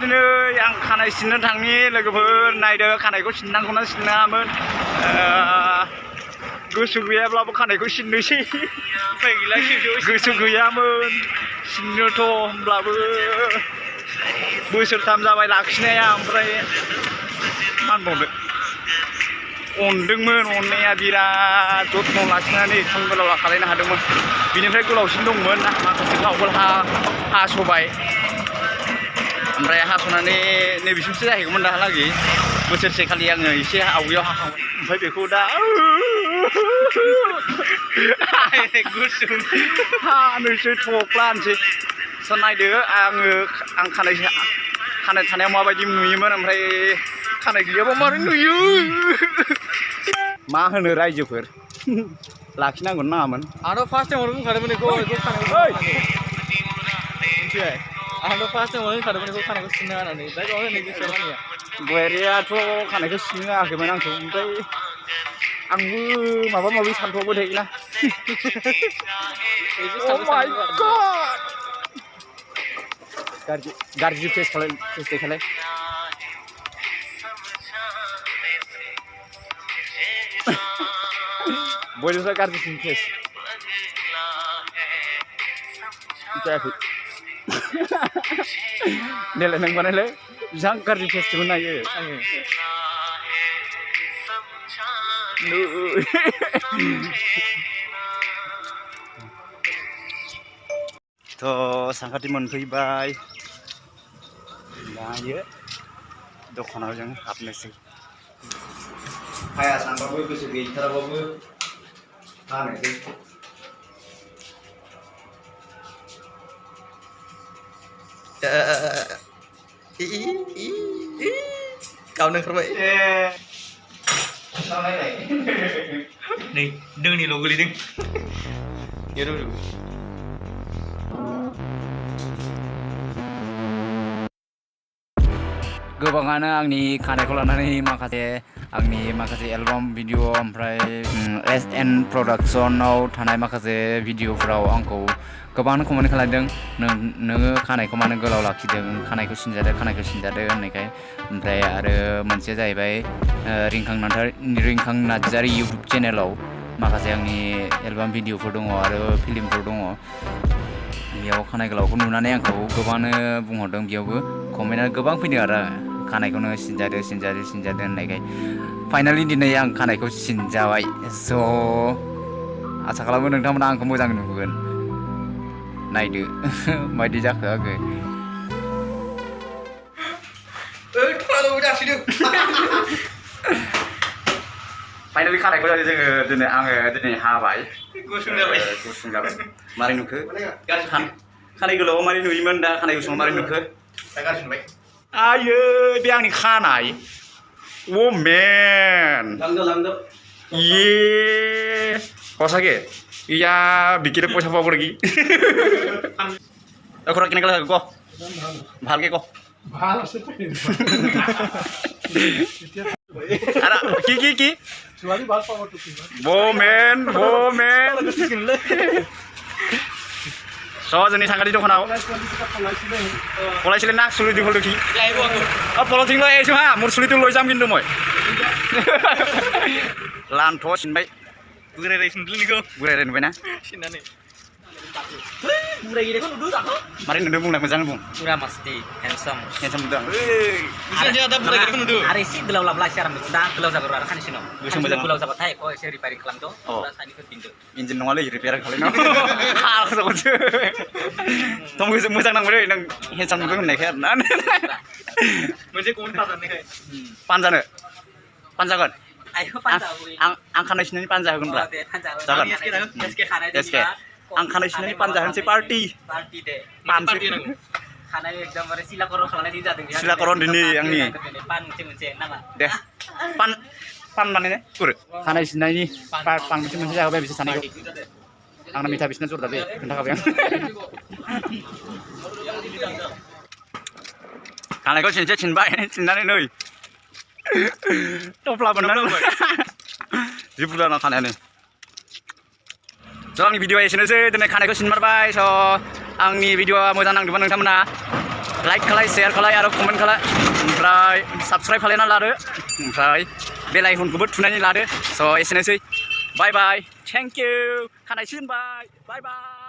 दिनै आं खानाय सिननो थांनि लोगोफोर नायदो खानायखौ सिननांगौना सिननाङामोन गोसो गैयाब्लाबो खानायखौ सिननोसै उफाय गैला गोसो गैयामोन सिननोथ' होमब्लाबो बोसोरथाम जाबाय लाखिनाया ओमफ्राय मा होनबावनो अनदोंमोन अननाया बिराद जत्न लाखिनानै एथबां गोलाव खालायनो हादोंमोन बिनिफ्राय गोलावसिन दंमोन माखासेखौ आवगोल हास'बाय ओमफ्राय हास'नानै नैबेसिमसो जाहैगौमोन दाहालागै बोसोरसे खालि आङो एसे आवगायाव हाखांबाय ओमफ्राय बेखौ दा हानोसै थख्ला होनसै नायदो आं खानाय थानायाव माबायदि नुयोमोन ओमफ्राय खानाय गैयाबा मारै नुयो मा होनो रायजोफोर लाखिनांगौ नाङामोन आंथ' फार्स्ट टाइमावनो बुंखादोंमोन बेखौ मिथिबाय आंथ' फार्स्ट टाइमावनो बुंखादोंमोन बेखौ खानायखौ सिननो होननानै दा गाव होनै गोसोआव मानिया बोरायाथ' खानायखौ सिननो होआखैमोन आंखौ ओमफ्राय आंबो माबा माबि सानफ्रावबो थायोना गाज्रि फेस देखायलाय बयनिफ्राय गाज्रिसिन फेस जायाखै देलाय नों बानायलाय बेसेबां गाज्रि फेस दिहुननो हायो आङो थ' साखाथि मोनफैबाय दायो दखानाव जों हाबनोसै हाया सानबाबो गोसो गैथाराबाबो हानोसै गावनो ओंखारबाय नै दोंनिल' गोलैदों गोबाङानो आंनि खानायखौ लानानै आंनि माखासे एलबाम भिडिअ ओमफ्राय SN प्रडाक्सनाव थानाय माखासे भिडिअफ्राव आंखौ गोबां कमेन्ट खालामदों नोङो खानायखौ मानो गोलाव लाखिदों खानायखौ सिनजादो होननायखाय ओमफ्राय आरो मोनसेया जाहैबाय रिंखां नार्जारि इउटुब चेनेलाव माखासे आंनि एलबाम भिडिअफोर दङ आरो फिल्मफोर दङ बेयाव खानाय गोलावखौ नुनानै आंखौ गोबाङानो बुंहरदों बेयावबो कमेन्टआ गोबां फैदों आरो खानायखौनो सिनजादो होननायखाय फाइनालि दिनै आं खानायखौ सिनजाबाय स' आसा खालामो नोंथांमोना आंखौ मोजां नुगोन नायदो माबायदि जाखो आङो फाइनालि खानायखौ जोङो दिनै हाबाय गुसुं जाबाय मारै नुखो खानाय गोलावा मारै नुयोमोन दा खानाय गुसुङाव मारै नुखो आयै बे आंनि खानाय ओ मेन ये সঁচাকে ইয়া বিকিরে পয়সা পাব নাকি এখন কেনেকৈ লাগে ক ভালকে ক ভাল আছে কি ছোৱালী ভাল পাব তো বমেন সহজনী সাংঘাতি দোকানাও পলাইছিলে না চুলি দীঘল দেখি পলথিং লৈ আহিছোঁ হা মোৰ চুলিটো লৈ যাম কিন্তু মই লানথ চিনবাय बुरायराय नुबायना मारै नुदों बुंलाय मोजां बुं Pura masti handsome नुदों आरो एसे गोलाव लाब्ला एसे आराम दा गोलाव जागोन आरो खानैसो नाव मोजां गोलाव जाबाथाय एखौ एसे रिपेयारिं खालामदो साइडनिखौ दिनदो इन्जिन नङालै रिपेयार खालामनो हाखौसो थमखौसो मोजां नांबाय नों हेन्डसाम नुदों होननायखाय आरोना मोनसे कमेन्ट खालामनायखाय पानजागोन आं खानाय सिननायनि पानजा होगोनब्रा जागोन आं खानाय सिननायनि पानजा होनोसै पार्टि दे पार्टि खानाय एकदमबारे सिलाकरन खालामनाय जादों सिलाकरन दिनै आंनि पान मोनसे नामा दे पान माने गुरो खानाय सिननायनि पान मोनसे जाहोबाय बिसोर सानैखौ आंना मिथा बिसिना जरदा बे खोन्थाखाबाय आं खानायखौ सिनबाय सिननानै नै टप्ला बोननानै जि बुरजा ना खानायानो स' आंनि भिडिअआ एसेनोसै दिनै खानायखौ सिनमारबाय स' आंनि भिडिअआ मोजां नांदोंबा नोंथांमोना लाइक खालाय शेयार खालाय आरो कमेन्ट खालाय ओमफ्राय साबस्क्राइब खालायना लादो ओमफ्राय बेल आइकनखौबो थुनानै लादो स' एसेनोसै बाय बाय थेंक इउ खानाय सिनबाय बाय बाय